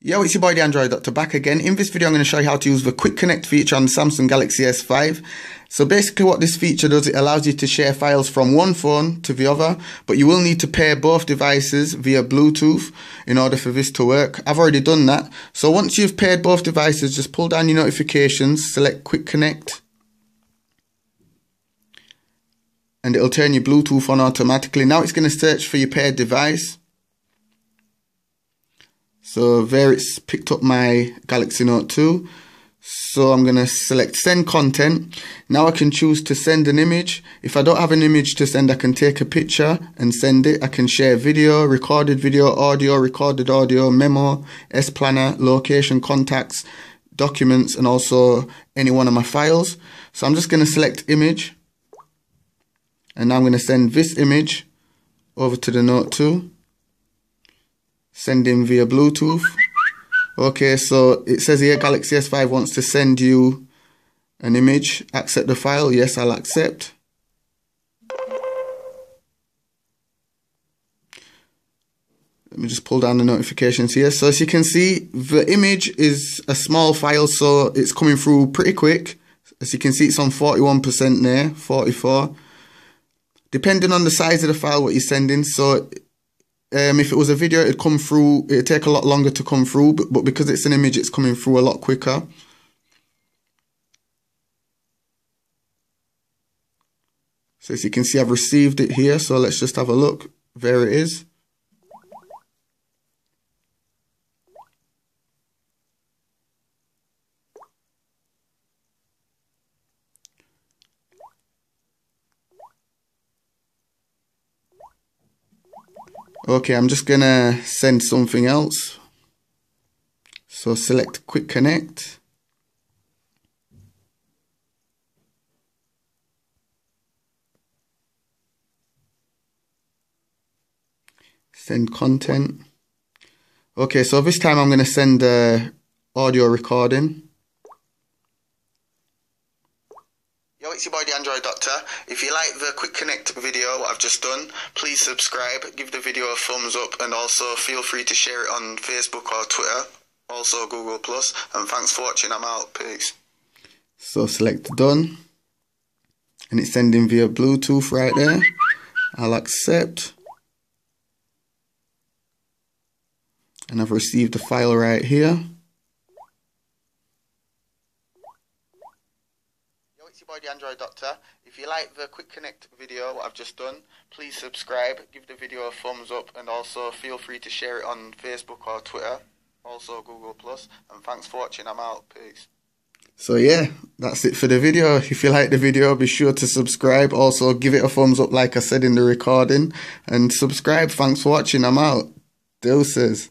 Yo, it's your boy the Android Doctor back again. In this video I'm going to show you how to use the Quick Connect feature on the Samsung Galaxy S5. So basically what this feature does, it allows you to share files from one phone to the other, but you will need to pair both devices via Bluetooth in order for this to work. I've already done that. So once you've paired both devices, just pull down your notifications, select Quick Connect, and it'll turn your Bluetooth on automatically. Now it's going to search for your paired device. So there it's picked up my Galaxy Note 2. So I'm going to select send content. Now I can choose to send an image. If I don't have an image to send, I can take a picture and send it. I can share video, recorded audio, memo, S-Planner, location, contacts, documents, and also any one of my files. So I'm just going to select image. And now I'm going to send this image over to the Note 2. Send in via Bluetooth. Okay, so it says here Galaxy S5 wants to send you an image. Accept the file. Yes, I'll accept. Let me just pull down the notifications here. So as you can see, the image is a small file, so it's coming through pretty quick. As you can see, it's on 41% there, 44. Depending on the size of the file, what you're sending. So if it was a video, it'd take a lot longer to come through, but because it's an image, it's coming through a lot quicker. So as you can see, I've received it here, so let's just have a look. There it is. Okay, I'm just gonna send something else. So select Quick Connect. Send content. Okay, so this time I'm gonna send audio recording. Yo, it's your boy the Android Doctor. If you like the Quick Connect video, what I've just done, please subscribe, give the video a thumbs up, and also feel free to share it on Facebook or Twitter, also Google+. And thanks for watching, I'm out, peace. So select done, and it's sending via Bluetooth right there. I'll accept. And I've received the file right here. It's your boy the Android Doctor. If you like the Quick Connect video, what I've just done, please subscribe, give the video a thumbs up, and also feel free to share it on Facebook or Twitter, also Google+. And thanks for watching, I'm out, peace. So yeah, that's it for the video. If you like the video, be sure to subscribe, also give it a thumbs up like I said in the recording, and subscribe. Thanks for watching, I'm out. Deuces.